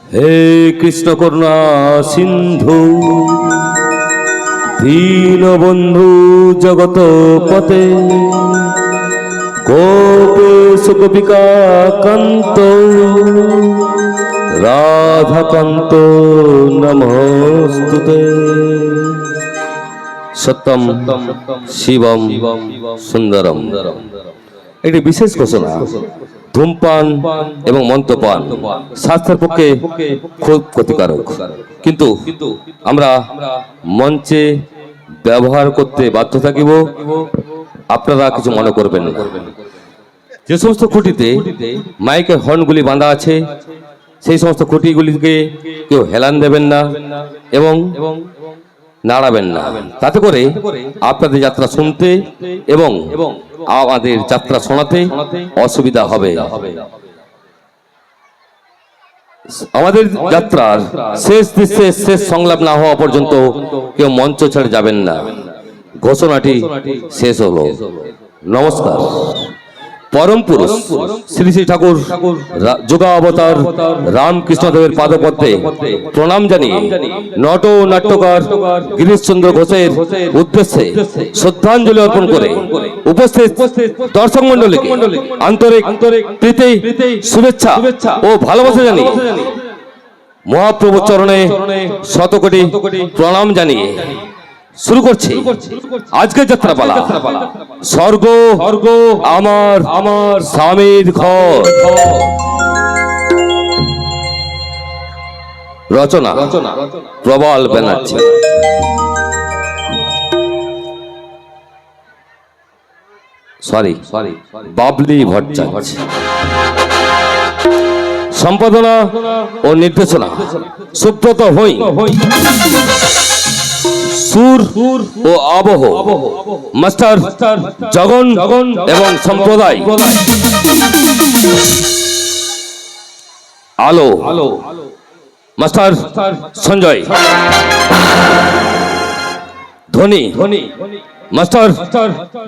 हे कृष्ण करुणा सिंधु दीनबंधु जगत पते गोपेश गोपिका कांत राधाकांत नमोस्तुते। सत्यम शिवम सुंदरम। এটি বিশেষ ঘোষণা। ধূমপান এবং মদ্যপান স্বাস্থ্যের পক্ষে খুব ক্ষতিকারক, কিন্তু আমরা মঞ্চে ব্যবহার করতে বাধ্য থাকিব। আপনারা কিছু মনে করবেন না। যে সমস্ত খুঁটিতে মাইকের হর্নগুলি বাঁধা আছে সেই সমস্ত খুঁটিগুলিকে কেউ হেলান দেবেন না এবং নাড়াবেন না, তাতে করে আপনাদের যাত্রা শুনতে এবং আমাদের যাত্রা শোনাতে অসুবিধা হবে। আমাদের যাত্রার শেষ দৃশ্যে শেষ সংলাপ না হওয়া পর্যন্ত কেউ মঞ্চ ছেড়ে যাবেন না। ঘোষণাটি শেষ হলো। নমস্কার। परम पुरुष श्री श्री ठाकुर যোগাবতার রামকৃষ্ণদেবের পাদপদ্মে প্রণাম জানিয়ে নট নাট্যকার গিরিশচন্দ্র ঘোষের উদ্দেশ্যে শ্রদ্ধাঞ্জলি অর্পণ করে উপস্থিত দর্শক মণ্ডলীকে আন্তরিক প্রীতি শুভেচ্ছা ও ভালোবাসা জানিয়ে মহাপ্রভুর চরণে শতকোটি প্রণাম জানিয়ে শুরু করছি আজকের যাত্রাপালা। স্বর্গ আমার স্বামীর ঘর। রচনা প্রবল ব্যানার্জি। সরি বাবলি ভট্টাচার্য। সম্পাদনা ও নির্দেশনা সুব্রত হই। সুর ও আবহ মাস্টার জগন এবং সম্প্রদায়। আলো মাস্টার সঞ্জয়। ধ্বনি মাস্টার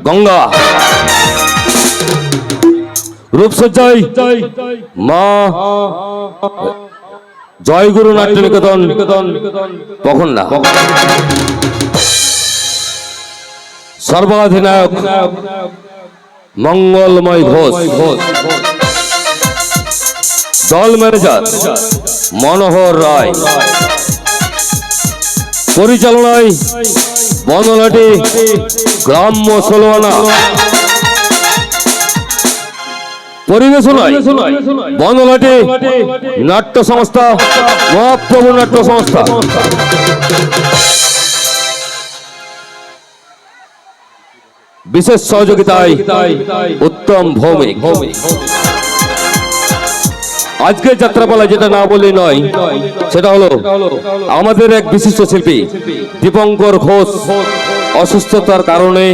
গঙ্গা। রূপসজ্জায় মা জয়গুরু নাট্য নিকেতন পখন্ডা। সর্বাধিনায়ক মঙ্গলময় ঘোষ। দল ম্যানেজার মনোহর রায়। পরিচালনায় বনলাটি গ্রাম্য ষোলোয়ানা। পরিবেশনায় বনলাটি নাট্য সংস্থা মহাপ্রভু নাট্য সংস্থা। বিশেষ সহযোগিতায় উত্তম ভৌমিক। আজকের যাত্রাপালা যেটা না বললেই নয়, সেটা হলো আমাদের এক বিশিষ্ট শিল্পী দীপঙ্কর ঘোষ অসুস্থতার কারণে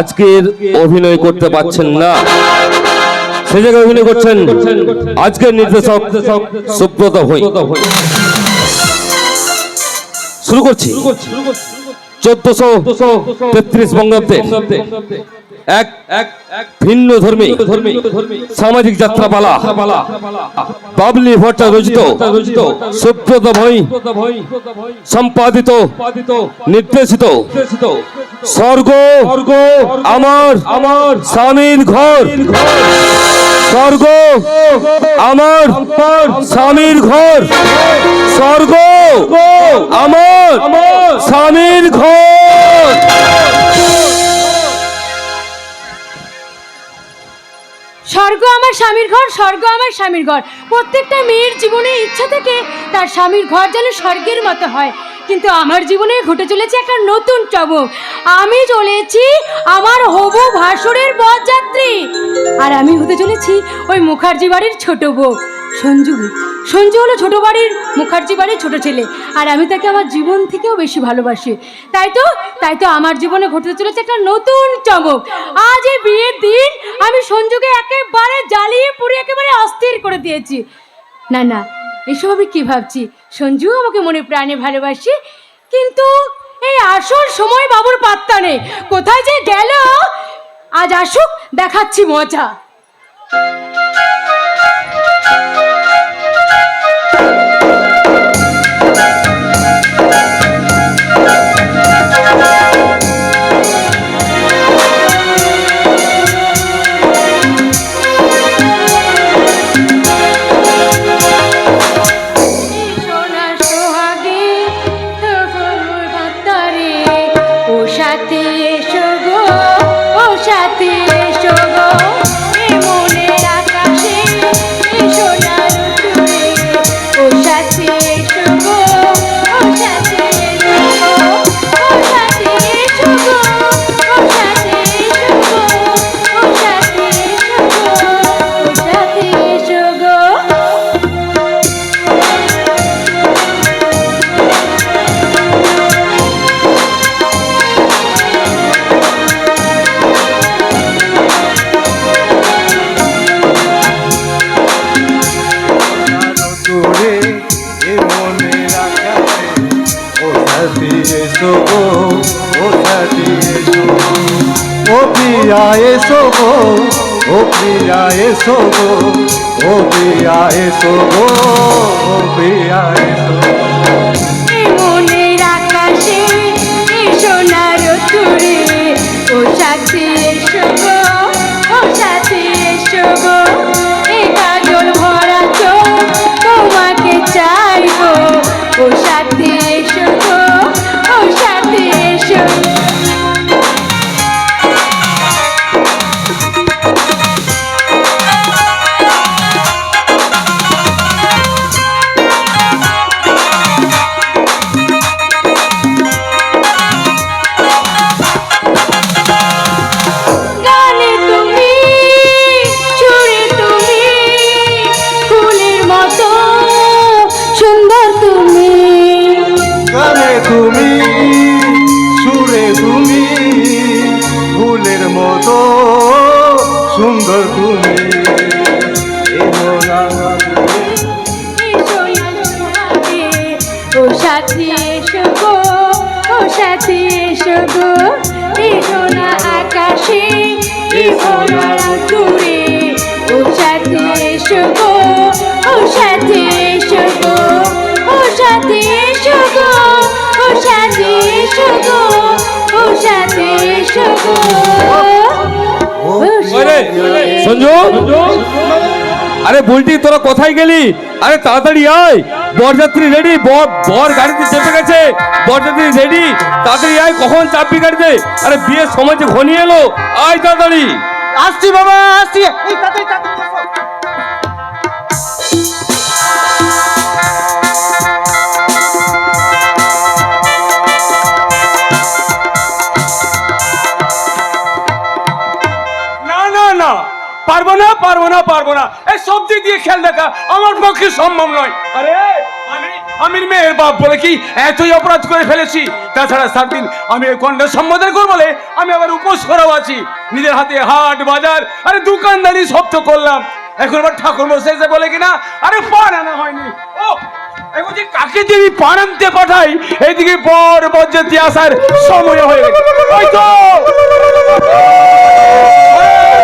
আজকের অভিনয় করতে পারছেন না। সে জায়গায় অভিনয় করছেন আজকের নির্দেশক সুব্রত হই। শুরু করছি 1433 বঙ্গাব্দে এক ভিন্ন ধর্মী সামাজিক যাত্রাপালা বাবলি ভট্টা রচিত সুব্রত ভৈ সম্পাদিত নির্দেশিত স্বর্গ আমার স্বামীর ঘর, স্বর্গ আমার স্বামীর ঘর, স্বর্গ আমার স্বামীর ঘর। স্বর্গ আমার স্বামীর ঘর, স্বর্গ আমার স্বামীর ঘর। প্রত্যেকটা মেয়ের জীবনে ইচ্ছা থেকে তার স্বামীর ঘর যেন স্বর্গের মতো হয়, কিন্তু আমার জীবনে ঘটে চলেছে একটা নতুন চমক। আমি চলেছি আমার হবু ভাসুরের বরযাত্রী, আর আমি হতে চলেছি ওই মুখার্জি বাড়ির ছোট বউ সঞ্জু। সঞ্জু হলো ছোট বাড়ির মুখার্জি বাড়ির ছোট ছেলে, আর আমি তাকে আমার জীবন থেকেও বেশি ভালোবাসি। তাই তো আমার জীবনে ঘটতে চলেছে একটা নতুন চমক। আজ এই বিয়ের দিন আমি সঞ্জুকে একেবারে জ্বালিয়ে পুড়িয়ে একেবারে অস্থির করে দিয়েছি। না, এসব আমি কি ভাবছি? সঞ্জু আমাকে মনে প্রাণে ভালোবাসি, কিন্তু এই আসল সময় বাবুর পাত্তা নেই। কোথায় যে গেল? আজ আসুক, দেখাচ্ছি মজা। এসো গো, ও প্রিয়া এসো গো, ও প্রিয়া এসো গো, ও প্রিয়া এসো গো। মনের আকাশে সোনার তুরে ও সাথে এসো গো, ও সাথে এসো গো। এ কাজল ভরা চোখ তোমাকে চাইবো, ও সাথে এসো গো, ও সাথে এসো। তুমি সুরে তুমি ফুলের মতো সুন্দর, তুমি ও সাথী এসো গো, ও সাথী এসো গো। এই সোনা আকাশে এই সোনার তুরে ও সাথী এসো গো, ও সাথী এসো গো, ও সাথী এসো গো, ও সাথী এসো গো, ও সাথী এসো গো। সঞ্জু, আরে বুলটি তোরা কোথায় গেলি? আরে তাড়াতাড়ি আয়, বরযাত্রী রেডি, বর গাড়িতে চেপে গেছে, বরযাত্রী রেডি, তাড়াতাড়ি আয়। কখন চাপবি গাড়িতে? আরে বিয়ের সময় যে ঘনিয়ে এলো, আয় তাড়াতাড়ি। আসছি বাবা, আসছি। পারবো না এই সবজি দিয়ে খেল দেখা আমার পক্ষে সম্ভব নয়। আরে আমি মেয়ের বাপ বলে কি এতই অপরাধ করে ফেলেছি? তাছাড়া 7 দিন আমি কন্যা সম্বোধন করবো বলে আমি আবার উপোস করাও আছি। নিজের হাতে হাট বাজার আরে দোকানদারি সব তো করলাম, এখন আবার ঠাকুর মশাই বলে কিনা আরে পান আনা হয়নি। ও এখন যে কাকে যে আমি পানান্তে পাঠাই, এইদিকে বর বরযাত্রী আসার সময় হয়ে গেছে। ওই তো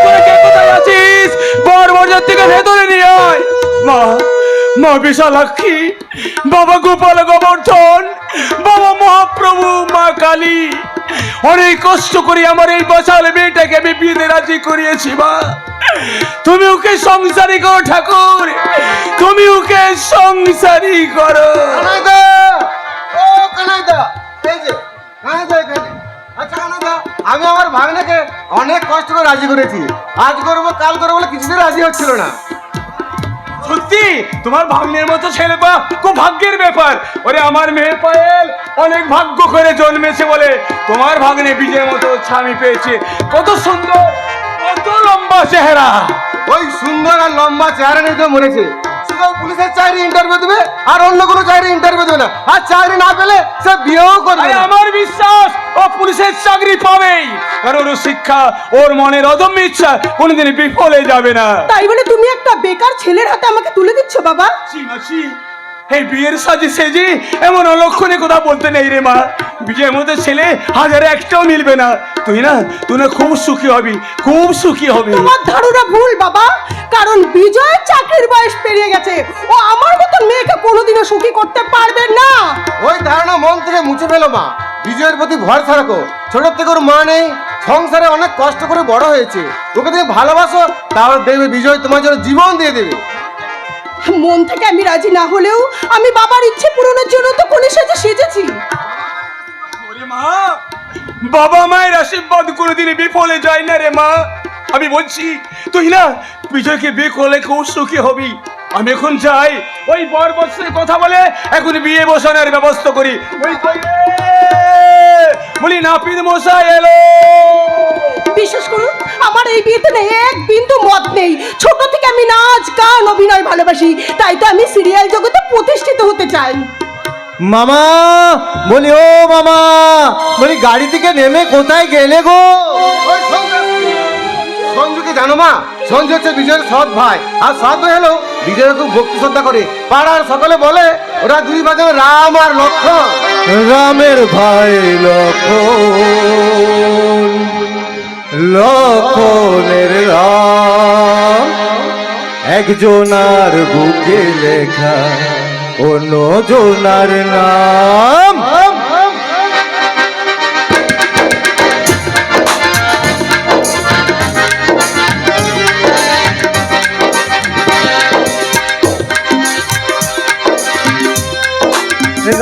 তোরা কে কোথায় আছিস? বর বরযাত্রীকে ভেতরে নিয়ে আয়। মা, মা বিশালাক্ষী, বাবা গোপাল গোবর্ধন, বাবা মহাপ্রভু, মা কালী, অনেক কষ্ট করে আমার এই বছর মেয়েটাকে আমি বিয়েতে রাজি করিয়েছি। মা, তুমি ওকে সংসারী করো ঠাকুর, তুমি ওকে সংসারী করো। কানাইদা, ও কানাইদা, এই যে কানাইদা এখানে। আচ্ছা কানাইদা, আমি আমার ভাগ্নেকে অনেক কষ্ট করে রাজি করেছি, আজ করবো কাল করবো বলে কিছুতেই রাজি হচ্ছিল না। সত্যি তোমার ভাগ্নের মতো ছেলে পা খুব ভাগ্যের ব্যাপার। ওরে আমার মেয়ে পায়েল অনেক ভাগ্য করে জন্মেছে বলে তোমার ভাগ্নে বিজয়ের মতো স্বামী পেয়েছে। কত সুন্দর, কত লম্বা চেহারা। ওই সুন্দর আর লম্বা চেহারা নিয়ে তো মরেছে। শুধু পুলিশের চাকরি ইন্টারভিউ দেবে আর অন্য কোনো চাকরি ইন্টারভিউ দেবে না, আর চাকরি না পেলে সে বিয়েও করবে আরে না। আমার বিশ্বাস ও পুলিশের চাকরি পাবেই, কারণ ওর শিক্ষা, ওর মনের অদম্য ইচ্ছা কোনোদিন বিফলে যাবে না। তাই বলে তুমি একটা বেকার ছেলের হাতে আমাকে তুলে দিচ্ছ বাবা? মাসি, এই বিয়ের সাজে সেজে এমন অলক্ষণে কথা বলতে নেই রে মা। বিজয়ের মধ্যে ছেলে হাজারে একটাও মিলবে না। তুই না খুব সুখী হবি, খুব সুখী হবি। তোমার ধারণা ভুল বাবা, কারণ বিজয়ের চাকরির বয়স পেরিয়ে গেছে। ও আমার মতন মেয়েকে কোনোদিনও সুখী করতে পারবে না। ওই ধারণা মন থেকে মুছে ফেলো মা, বিজয়ের প্রতি ভরসা রাখো। ছোট থেকে ওর মা নেই, সংসারে অনেক কষ্ট করে বড় হয়েছে। ওকে তুমি ভালোবাসো, তাহলে দেখবে বিজয় তোমার জন্য জীবন দিয়ে দেবে। মন থেকে আমি রাজি না হলেও আমি বাবার ইচ্ছে পূরণের জন্য তো কোণে সেজে সেজেছি। ওরে মা, বাবা মায়ের আশীর্বাদ কোনোদিনই বিফলে যায় না রে মা। আমি বলছি তুই না বিজয়কে বিয়ে করলে খুব সুখী হবি। আমি এখন যাই, ওই বর বৎসের কথা বলে এখন বিয়ে বসানোর ব্যবস্থা করি। বলি নাপিত মশাই এলো। বিশেষ করুন আমার এই বিয়েতে নেই এক বিন্দু মত নেই। ছোট থেকে আমি নাচ গান অভিনয় ভালোবাসি, তাই তো আমি সিরিয়াল জগতে প্রতিষ্ঠিত হতে চাই। মামা, বলি ও মামা, বলি গাড়ি থেকে নেমে কোথায় গেলে গো? ওই সঞ্জুকে জানো মা? সঞ্জু হচ্ছে বিজয়ের সৎ ভাই, আর সৎ ভাই হলো বিজয়ের খুব ভক্তি শ্রদ্ধা করে। পাড়ার সকলে বলে ওরা দুই ভাই যেন রাম আর লক্ষ্মণ। রামের ভাই লক্ষণ, লক্ষণের রাম, একজনার বুকে লেখা অন্য জনার নাম।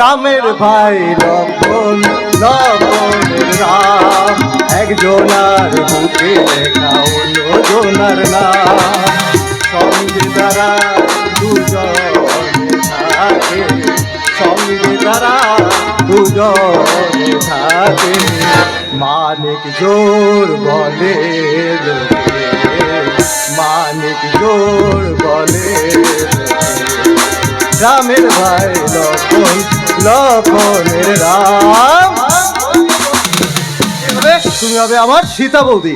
রামের ভাই লক্ষণ, লক্ষণের রাম, একজনার বুকে লেখা অন্য জনার নাম। সঙ্গে তারা দুজনে থাকে, সঙ্গে তারা দুজনে থাকে, মানিক জোর বলে লোকে, মানিক জোর বলে রামের ভাই লক্ষণ, লক্ষণের রাম। তুমি হবে আমার সীতা বৌদি।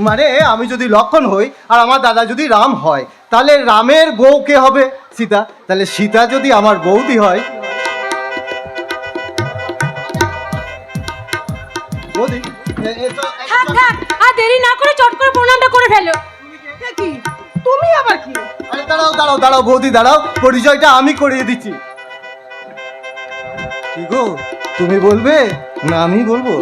মানে আমি যদি লক্ষণ হই আর আমার দাদা যদি রাম হয়, তাহলে রামের বউ কে হবে? সীতা। তাহলে সীতা যদি আমার বৌদি হয়, বৌদি থাক থাক, আর দেরি না করে চট করে প্রণামটা করে ফেলো। কি তুমি আবার কি? আরে দাঁড়াও দাঁড়াও দাঁড়াও বৌদি দাঁড়াও, পরিচয়টা আমি করিয়ে দিচ্ছি। কি গো, তুমি বলবে না আমি বলবো?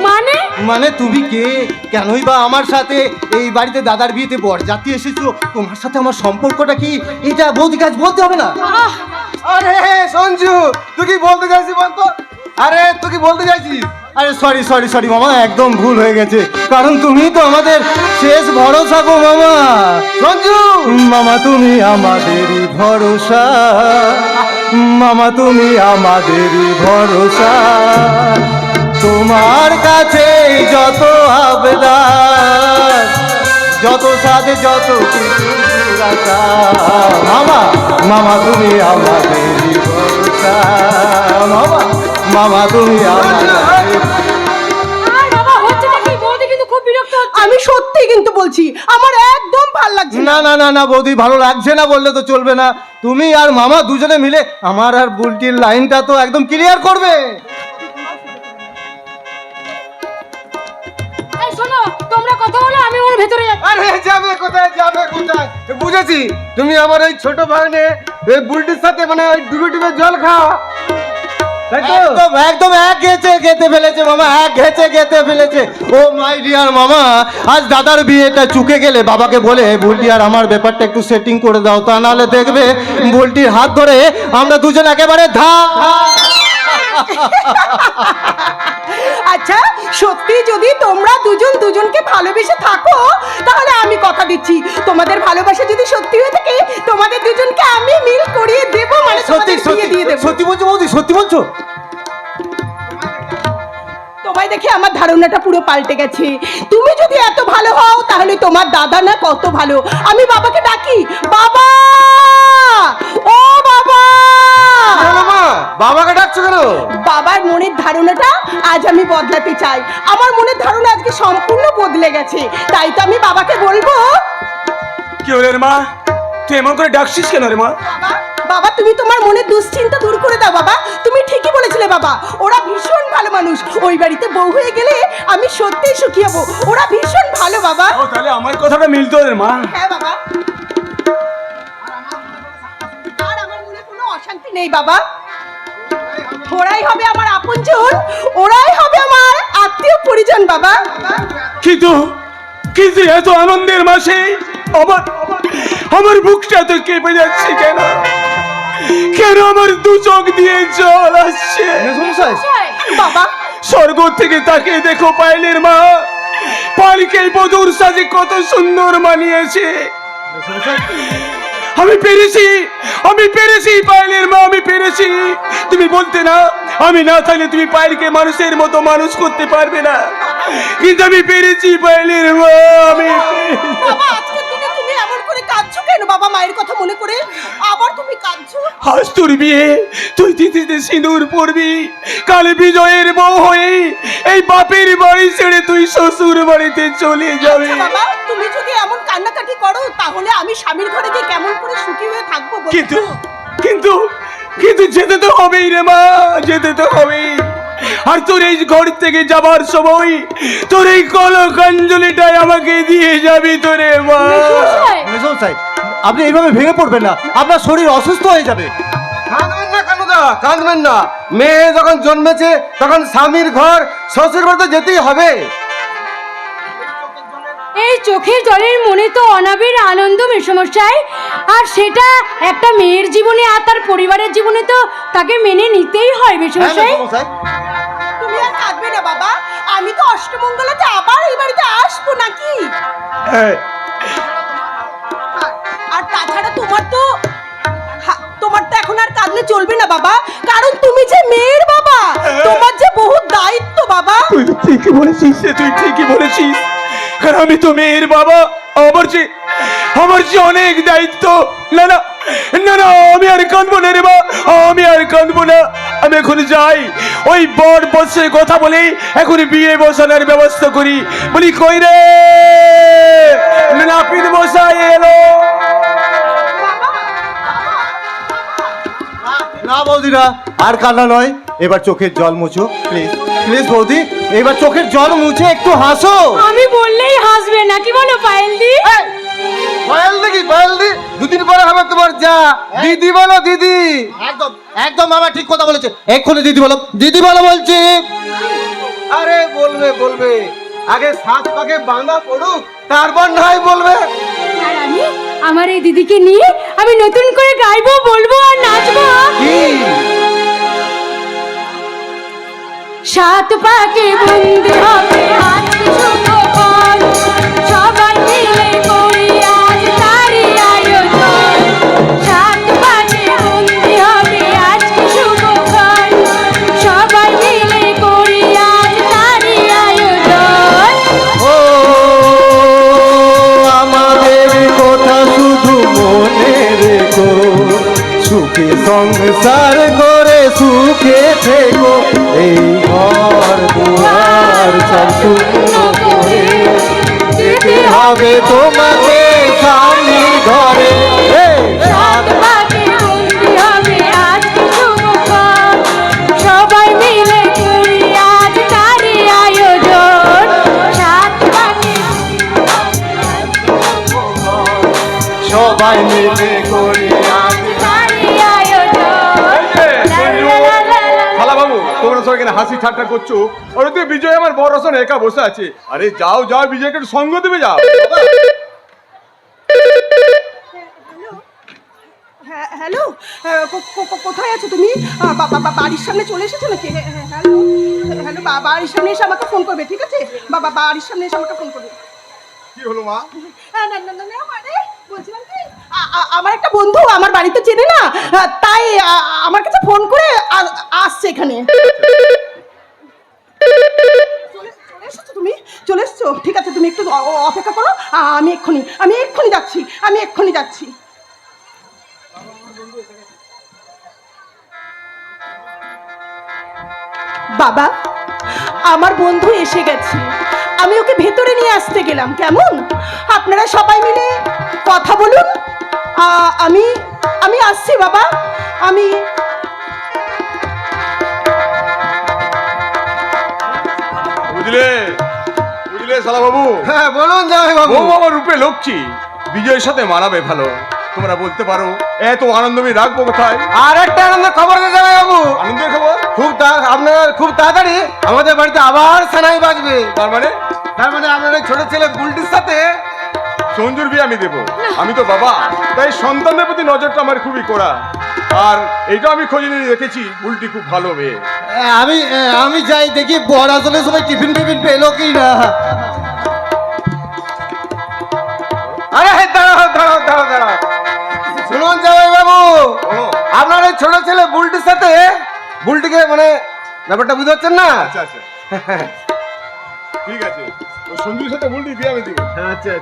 মানে তুমি কে, কেনই বা আমার সাথে এই বাড়িতে দাদার বিয়েতে বরযাত্রী এসেছো, তোমার সাথে আমার সম্পর্কটা কি, এটা বৌদি কাজ বলতে হবে না? আরে সঞ্জু, তুই কি বলতে চাইছিস বলতো? আরে তুই কি বলতে চাইছিস? আরে সরি সরি সরি মামা, একদম ভুল হয়ে গেছে, কারণ তুমি তো আমাদের শেষ ভরসা গো মামা। সঞ্জু মামা তুমি আমাদেরই ভরসা, মামা তুমি আমাদেরই ভরসা, তোমার কাছে যত আবেদন, যত সাথে যত কিছুর আশা, মামা মামা তুমি আমাদেরই ভরসা, মামা মামা তুমি আমাদের। আর বাবা হচ্ছে নাকি, বৌদি কিন্তু খুব বিরক্ত হচ্ছে। আমি সত্যি কিন্তু বলছি আমার একদম ভালো ভালো লাগছে না না না না বৌদি, ভালো লাগছে না বললে তো চলবে না। তুমি আর মামা দুজনে মিলে আমার আর বুলটির লাইনটা তো একদম ক্লিয়ার করবে। এই শোনো, তোমরা কথা বলো, আমি ওর ভেতরে যাচ্ছি। আরে যাবে কোথায়, যাবে কোথায়? বুঝেছি, তুমি আমার এই ছোট ভাইনে এই বুলটির সাথে মানে ওই ডুবে ডুবে জল খাও, তাই তো? একদম একদম এক গেতে ফেলেছে মামা, এক গেতে ফেলেছে। ও মাই ডিয়ার মামা, আজ দাদার বিয়েটা চুকে গেলে বাবাকে বলে বুলটি আর আমার ব্যাপারটা একটু সেটিং করে দাও, তা নাহলে দেখবে বুলটির হাত ধরে আমরা দুজন একেবারে আচ্ছা, সত্যি যদি তোমরা দুজন দুজনকে ভালোবেসে থাকো, তাহলে আমি কথা দিচ্ছি তোমাদের ভালোবাসা যদি সত্যি হয়ে থাকে, তোমাদের দুজনকে আমি মিল করিয়ে দেবো, মানে সত্যি তোমাদের সত্যি বিয়ে দিয়ে দেবো। সত্যি বলছো বৌদি, সত্যি বলছো? তোমায় দেখে আমার ধারণাটা পুরো পাল্টে গেছে। তুমি যদি এত ভালো হও, তাহলে তোমার দাদা না কত ভালো। আমি বাবাকে ডাকি, বাবা, ও বাবা। বলো মা, বাবাকে ডাকছো কেন? বাবার মনের ধারণাটা আজ আমি বদলাতে চাই। আমার মনের ধারণা আজকে সম্পূর্ণ বদলে গেছে, তাই তো আমি বাবাকে বলবো। কি হলো রে মা, তুই এমন করে ডাকছিস কেন রে মা? বাবা, বাবা, তুমি তোমার মনের দুশ্চিন্তা দূর করে দাও বাবা। তুমি ঠিকই বলেছিলে বাবা, ওরা ভীষণ ভালো মানুষ। ওই বাড়িতে বউ হয়ে গেলে আমি সত্যিই সুখী হব। ওরা ভীষণ ভালো বাবা। ও তাহলে আমার কথাটা মিলতো রে মা। হ্যাঁ বাবা, আর আমার মনে কোনো অশান্তি নেই বাবা। ওরাই হবে আমার আপনজন, ওরাই হবে আমার আত্মীয় পরিজন বাবা। কিন্তু কিন্তু এত আনন্দের মাসে আমার আমার বুকটা তো কেঁপে যাচ্ছে কেন? কেন আমার দু চোখ দিয়ে জল আসছে? বাবা, স্বর্গ থেকে তাকিয়ে দেখো পায়েলের মা, পালকে বধুর সাজে কত সুন্দর মানিয়েছে। আমি পেরেছি পায়েলের মা, আমি পেরেছি। তুমি বলতে না আমি না থাকলে তুমি পায়েলকে মানুষের মতো মানুষ করতে পারবে না, কিন্তু আমি পেরেছি পায়েলের মা, আমি বাবা, আজকের দিনে তুমি এমন করে কাঁদছো কেন বাবা? মায়ের কথা মনে করে আবার তুমি কাঁদছো? আজ তোর বিয়ে, তুই তিথিতে সিঁদুর পরবি, কাল বিজয়ের বউ হয়ে এই বাপের বাড়ি ছেড়ে তুই শ্বশুর বাড়িতে চলে যাবে। আচ্ছা বাবা, তুমি যদি এমন কান্নাকাটি করো, তাহলে আমি স্বামীর ঘরে গিয়ে কেমন করে সুখী হয়ে থাকবো বলো কিন্তু তো? কিন্তু কিন্তু যেতে তো হবেই রে মা, যেতে তো হবেই। আর তোর এই ঘর থেকে যাবার সময় তোর এই কলকাঞ্জলিটাই আমাকে দিয়ে যাবি তোরে মা। মেজর সাহেব, আপনি এইভাবে ভেঙে পড়বেন না, আপনার শরীর অসুস্থ হয়ে যাবে। কাঁদবেন না কানুদা, কাঁদবেন না। মেয়ে যখন জন্মেছে তখন স্বামীর ঘর শ্বশুর বাড়িতে যেতেই হবে। এই চোখের জলের মনে তো অনাবিল আনন্দ মেসমশাই, আর সেটা একটা মেয়ের জীবনে আর তার পরিবারের জীবনে তো তাকে মেনে নিতেই হয় মেসমশাই। তুমি আর কাঁদবে না বাবা, আমি তো অষ্টমঙ্গলাতে আবার এই বাড়িতে আসবো নাকি? হ্যাঁ, আর তাছাড়া তোমার তো এখন আর কাঁদলে চলবে না বাবা, কারণ তুমি যে মেয়ের বাবা, তোমার যে বহু দায়িত্ব বাবা। তুই ঠিকই বলেছিস, তুই ঠিকই বলেছিস। আর আমি তো মেয়ের বাবা, আমার যে অনেক দায়িত্ব। না না না না, আমি আর কাঁদবো না রে মা, আমি আর কাঁদবো না। আমি এখন যাই, ওই বর বসে কথা বলে এখন বিয়ে বসানোর ব্যবস্থা করি। বলি কই রে নাপিত বসাই এলো? না বৌদিরা, আর কান্না নয়, এবার চোখের জল মুছো প্লিজ। প্লিজ বৌদি, এবার চোখের জল মুছে একটু হাসো। আমি বললেই হাসবে না, কি বলো পায়েলদি? পায়েল দেখি, পায়েল দি, দুদিন পরে হবে তোমার যা। দিদি বলো দিদি। একদম একদম মামা ঠিক কথা বলেছে, এক্ষুনি দিদি বলো, দিদি বলো বলছি। আরে বলবে বলবে, আগে সাত পাকে বাঁধা পড়ুক, তারপর নয় বলবে। আর আমি আমার এই দিদিকে নিয়ে আমি নতুন করে গাইবো, বলবো আর নাচবো। সাত পাকে বন্দি হবে আজকে শুভক্ষণ, সবাই মিলে করি আজ তারই আয়োজন। সাত পাকে বন্দি হবে আজকে শুভক্ষণ, সবাই মিলে করি আজ তারই আয়োজন। ও আমাদের কথা শুধু মনে রেখো, সুখে সংসার করে সুখে থেকো, এই ঘর দুয়ার সব শূন্য করে যেতে হবে তোমাকে। সবাই মিলে করি আজ বাড়ি আয়োজন। শালা বাবু, তোমরা সবাই এখানে হাসি ঠাট্টা করছো, ওরা তুই বিজয় আমার বড় রসন একা বসে আছে। আরে যাও যাও, বিজয়কে একটু সঙ্গ দেবে, যাও। হ্যালো, কোথায় আছো তুমি? বাড়ির সামনে চলে এসেছো নাকি? হ্যালো হ্যালো, বাড়ির সামনে এসে আমাকে ফোন করবে, ঠিক আছে? বাড়ির সামনে এসে আমাকে ফোন করবে। কি হলো মা? না, মানে বলছিলাম কি, আমার একটা বন্ধু আমার বাড়িতে চেনে না, তাই আমার কাছে ফোন করে আসছে এখানে। চলে এসেছো তুমি? চলে এসেছো? ঠিক আছে, তুমি একটু অপেক্ষা করো, আমি এক্ষুনি যাচ্ছি। বাবা, আমার বন্ধু এসে গেছে, আমি ওকে ভেতরে নিয়ে আসতে গেলাম। কেমন? আপনারা সবাই মিলে কথা বলুন। আমি আসছি বাবা, আমি বুঝলে বুঝলে শালা বাবু? হ্যাঁ বলুন জামাই বাবু। বউ আমার রূপে লক্ষ্মী, বিজয়ের সাথে মানাবে ভালো। তোমরা বলতে পারো এত আনন্দ আমি রাখবো কোথায়? আর একটা আনন্দের খবর আছে জামাই বাবু, আনন্দের খবর? আপনার খুব তাড়াতাড়ি আমাদের বাড়িতে আবার সানাই বাজবে। তার মানে আপনার ওই ছোট ছেলে বুলটির সাথে সঞ্জুর বিয়ে আমি দেবো। আমি তো বাবা, তাই সন্তানদের প্রতি নজরটা আমার খুবই কড়া। আর এইটা আমি খোঁজ নিয়ে দেখেছি, বুলটি খুব ভালো মেয়ে। আমি যাই দেখি বড় আসলে সবাই টিফিন পেলো কি না। আরে দাঁড়াও। শুনুন জামাই বাবু, ও, আপনার ওই ছোট ছেলে বুলটির সাথে বুলটিকে মানে ব্যাপারটা বুঝতে পারছেন না? আচ্ছা ঠিক আছে, ওই সঞ্জুর সাথে বুলটি বিয়ে আমি দিব। আচ্ছা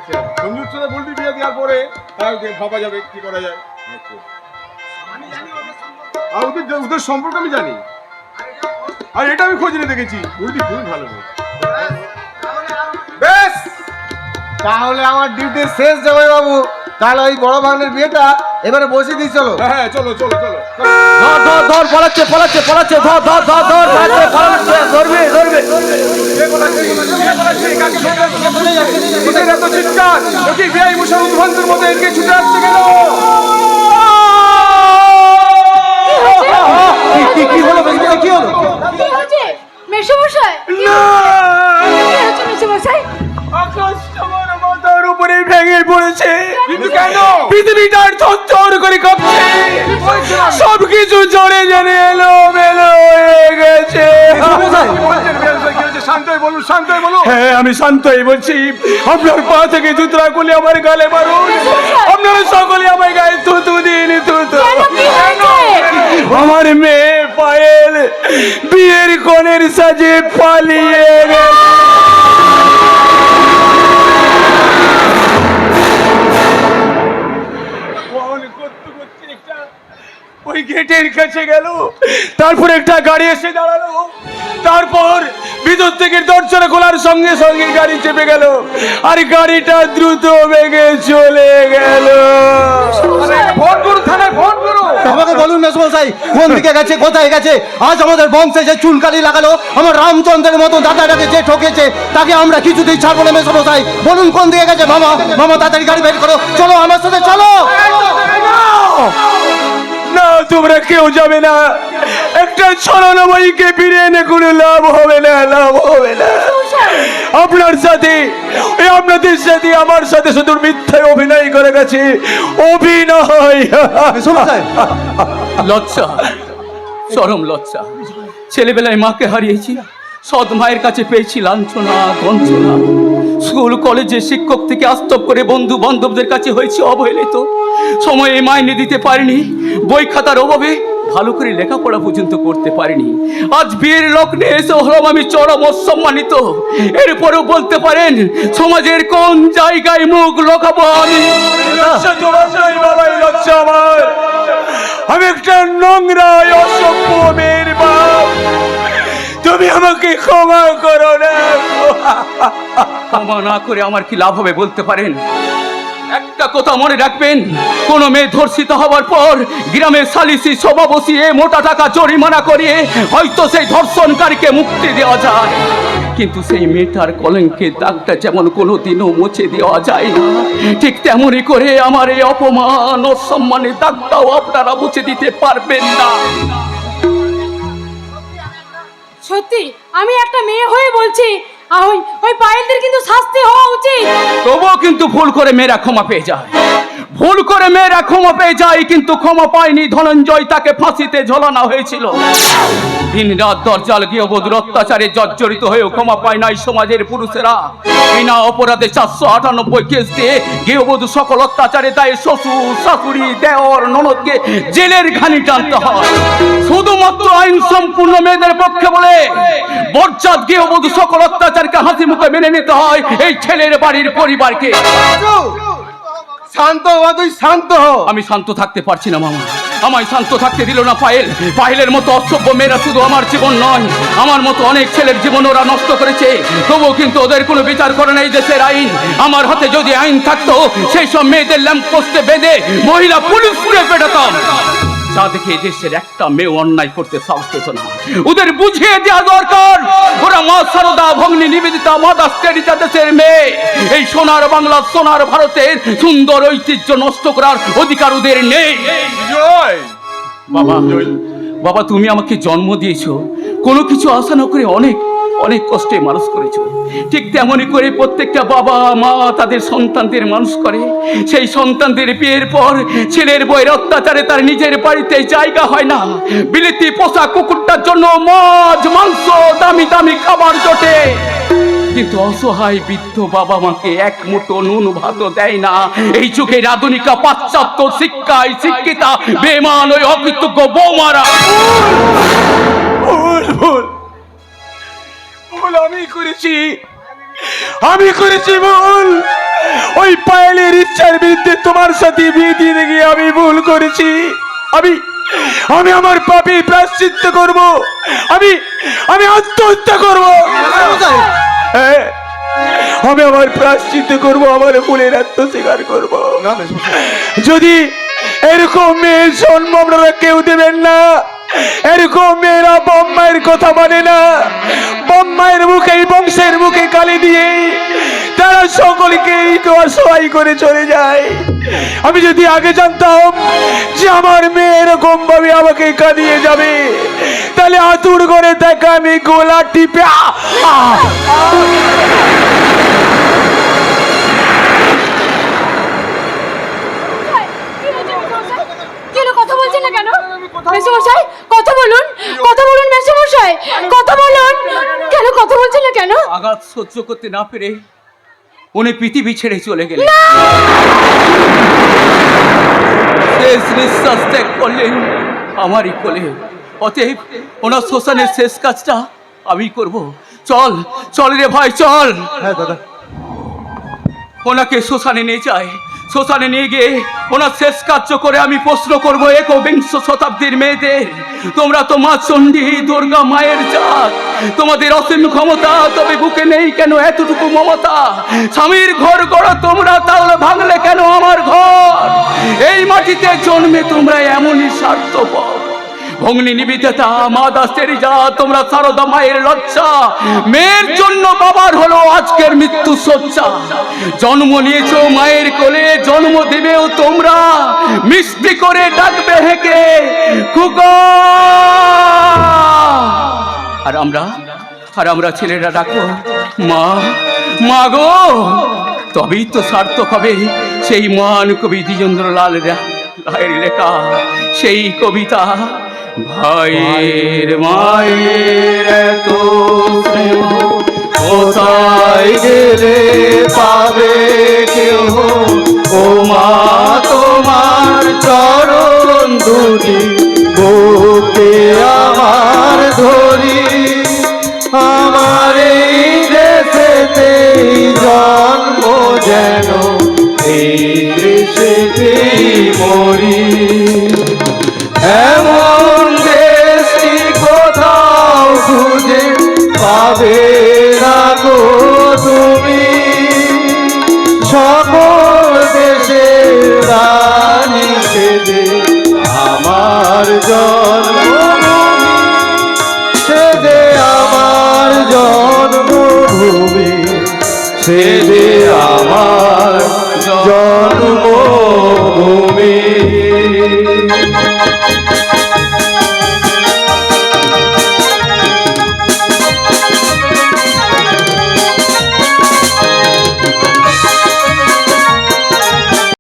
সঞ্জুর সাথে বুলটি বিয়ে দেওয়ার পরে ভাবা যাবে কি করা যায়। আর ওদের সম্পর্ক আমি জানি, আর এটা আমি খোঁজ নিয়ে দেখেছি, বুলটি খুবই ভালো মেয়ে। বেশ, তাহলে আমার ডিউটি শেষ জামাই বাবু। তাহলে ওই বড় ভাগ্নের বিয়েটা এবারে বসে দিই, চলো। হ্যাঁ চলো। ধর পালাচ্ছে ধরবে ওদের এত চিৎকার, ওকে বিয়ে মুশার উদ্ভ্রান্তের মতো এগিয়ে ছুটে আসছে কেন? কি হলো কি হলো? কি হয়েছে মেসোমশাই? মেসোমশাই, আকাশ আমার মাথার উপরে ভেঙে পড়েছে। কিন্তু কেন? পৃথিবীটার থরথর করে কাঁপছে, সবকিছু জড়ে এলো মেলো হয়ে গেছে। শান্ত হয়ে বলুন। হ্যাঁ, আমি শান্তই বলছি। আপনার পা থেকে জুতরা করলে আমার গালে মারুন, আপনারা সকলে আমার গায়ে থুতু দিন, থুতু। আমার মেয়ে পায়েল বিয়ের কনের সাজে পালিয়ে গেছে। ওই গেটের কাছে গেল, তারপর একটা গাড়ি এসে দাঁড়ালো, তারপর ভিতর থেকে দরজা খোলার সঙ্গে সঙ্গে গাড়ি চেপে গেল, আর গাড়িটা দ্রুত বেগে চলে গেল। ফোন করুন, থানায় ফোন করুন। আমাকে বলুন মেসমশাই, কোন দিকে গেছে, কোথায় গেছে? আজ আমাদের বংশে যে চুনকালি লাগালো, আমার রামচন্দ্রের মতো দাদাটাকে যে ঠকেছে, তাকে আমরা কিছুতেই ছাড়বো না মেসমশাই। বলুন কোন দিকে গেছে? মামা তাড়াতাড়ি গাড়ি বের করো, চলো আমার সাথে চলো। না, তোমরা কেউ যাবে না। একটা ছলনাময়ীকে ফিরে এনে কোনো লাভ হবে না। আপনাদের সাথে আমার সাথে শুধু মিথ্যায় অভিনয় করে গেছে, অভিনয়। লজ্জা, চরম লজ্জা। ছেলেবেলায় মাকে হারিয়েছি, সৎ মায়ের কাছে পেয়েছি লাঞ্ছনা গঞ্জনা। স্কুল কলেজে শিক্ষক থেকে আস্তব করে বন্ধু বান্ধবদের কাছে হয়েছে অবহেলিত। সময়ে মাইনে দিতে পারিনি, বই খাতার অভাবে ভালো করে লেখাপড়া পর্যন্ত করতে পারিনি। আজ বিয়ের লগ্নে এসে হলাম আমি চরম অসম্মানিত। এরপরেও বলতে পারেন সমাজের কোন জায়গায় মুখ লোকাবো আমি? আমি একটা নোংরা অসভ্য মেয়ের বাপ, তুমি আমাকে ক্ষমা করো না। ক্ষমা না করে আমার কি লাভ হবে বলতে পারেন? একটা কথা মনে রাখবেন, কোন মেয়ে ধর্ষিত হওয়ার পর গ্রামে সালিসি সভা বসিয়ে মোটা টাকা জরিমানা করিয়ে হয়তো সেই ধর্ষণকারীকে মুক্তি দেওয়া যায়। কিন্তু সেই মেয়েটার কলঙ্কের দাগটা যেমন কোনোদিনও মুছে দেওয়া যায় না, ঠিক তেমনই করে আমার এই অপমান ও সম্মানের দাগটাও আপনারা মুছে দিতে পারবেন না। সত্যি আমি একটা মেয়ে হয়ে বলছি, ওই পায়েলদের কিন্তু শাস্তি হওয়া উচিত। তবুও কিন্তু ভুল করে মেয়েরা ক্ষমা পেয়ে যায়, ভুল করে মেয়েরা ক্ষমা পেয়ে যায়, কিন্তু ক্ষমা পায়নি ধনঞ্জয়, তাকে ফাঁসিতে ঝোলানো হয়েছিল। দিন রাত দরজাল গৃহবধূর অত্যাচারে জর্জরিত হয়েও ক্ষমা পায় নাই সমাজের পুরুষেরা। বিনা অপরাধে 498 কেস দিয়ে গৃহবধূ সকল অত্যাচারে দায়ে শ্বশুর শাশুড়ি দেওর ননদকে জেলের ঘানি টানতে হয়। শুধুমাত্র আইন সম্পূর্ণ মেয়েদের পক্ষে বলে বজ্জাত গৃহবধূ সকল অত্যাচারকে হাসি মুখে মেনে নিতে হয় এই ছেলের বাড়ির পরিবারকে। শান্ত হ, তুই শান্ত হ। আমি শান্ত থাকতে পারছি না মামা, আমায় শান্ত থাকতে দিল না পায়েল। পায়েলের মতো অসভ্য মেয়েরা শুধু আমার জীবন নয়, আমার মতো অনেক ছেলের জীবন ওরা নষ্ট করেছে, তবুও কিন্তু ওদের কোনো বিচার করে না এই দেশের আইন। আমার হাতে যদি আইন থাকতো সেই সব মেয়েদের ল্যাম্পপোস্টে বেঁধে মহিলা পুলিশকে পেটাতাম, যা দেখে দেশের একটা মেয়ে অন্যায় করতে সাহস পেত না। ওদের বুঝিয়ে দেওয়া দরকার, ওরা মা সারদা, ভগ্নী নিবেদিতা, মাদার তেরেসা দেশের মেয়ে। এই সোনার বাংলা, সোনার ভারতের সুন্দর ঐতিহ্য নষ্ট করার অধিকার ওদের নেই। বাবা, বাবা তুমি আমাকে জন্ম দিয়েছো, কোনো কিছু আশা না করে অনেক অনেক কষ্টে মানুষ করেছো, ঠিক তেমনই করে প্রত্যেকটা বাবা মা তাদের সন্তানদের মানুষ করে। সেই সন্তানদের বিয়ের পর ছেলের বউয়ের অত্যাচারে তার নিজের বাড়িতে জায়গা হয় না, বিলেতি পোষা কুকুরটার জন্য মাছ মাংস দামি দামি খাবার জোটে, কিন্তু অসহায় বৃদ্ধ বাবা মাকে এক মুঠো নুন ভাতও দেয় না। এই যুগের আধুনিকা পাশ্চাত্য শিক্ষায় শিক্ষিতা বেমান ওই অকৃতজ্ঞ বৌমারা। আমি করেছি ভুল। ওই পায়েলের ইচ্ছার বিরুদ্ধে তোমার সাথে বিয়ে দিয়ে গিয়ে আমি ভুল করেছি। আমি আমার পাপের প্রায়শ্চিত্ত করব, আমি আত্মহত্যা করব। হ্যাঁ, আমি আমার প্রায়শ্চিত্ত করব, আমার ভুলের আত্মস্বীকার করব। যদি এরকম মেয়ের জন্ম আপনারা কেউ দেবেন না। এরকম মেয়েরা বম্মায়ের কথা মানে না, বম্মায়ের মুখে বংশের মুখে কালি দিয়ে তারা সকলকে অসহায় করে চলে যায়। আমি যদি আগে জানতাম যে আমার মেয়ে এরকম ভাবে আমাকে কাঁদিয়ে যাবে, তাহলে আতুর করে দেখা আমি গোলা টিপে কথা বলছেন না কেন মেসোমশাই? কথা বলুন, কথা বলুন মেসোমশাই, কথা বলুন। কেন কথা বলছেন না কেন? আঘাত সহ্য করতে না পেরে উনি পৃথিবী ছেড়ে চলে গেলেন, শেষ নিঃশ্বাস ত্যাগ করলেন আমারই কোলে। অতএব ওনার শ্মশানের শেষ কাজটা আমি করব। চল চল রে ভাই চল। হ্যাঁ দাদা। ওনাকে শ্মশানে নিয়ে যায়, শ্মশানে নিয়ে গিয়ে ওনার শেষ কার্য করে আমি প্রশ্ন করব একবিংশ শতাব্দীর মেয়েদের, তোমরা তো মা চণ্ডী দুর্গা মায়ের জাত, তোমাদের অসীম ক্ষমতা, তবে বুকে নেই কেন এতটুকু মমতা? স্বামীর ঘর গড়ো তোমরা, তাহলে ভাঙলে কেন আমার ঘর? এই মাটিতে জন্মে তোমরা এমনই স্বার্থপর। ভগ্নী নিবেদিতা, মাদার তেরেসা, তোমরা সারদা মায়ের লজ্জা, মেয়ের জন্য বাবার হলো আজকের মৃত্যু শয্যা। জন্ম নিয়েছো মায়ের কোলে, জন্ম দেবেও তোমরা, মিষ্টি করে ডাকবে হেঁকে কুকা। আর আমরা ছেলেরা ডাকবো মা, মা গো। তবেই তো সার্থক হবে সেই মহান কবি দ্বিজেন্দ্রলাল রায়ের লেখা সেই কবিতা, ভাইয়ের মায়ের এত স্নেহ কোথায় গেলে পাবে কেউ? ও মা তোমার চরণ দুটি বুকে আমার ধরি, আমার এই দেশেতেই জন্ম যেন এই দেশেতেই মরি। এমন দেশটি কোথাও খুঁজে পাবে না গো তুমি, সকল আমার জন্মভূমি।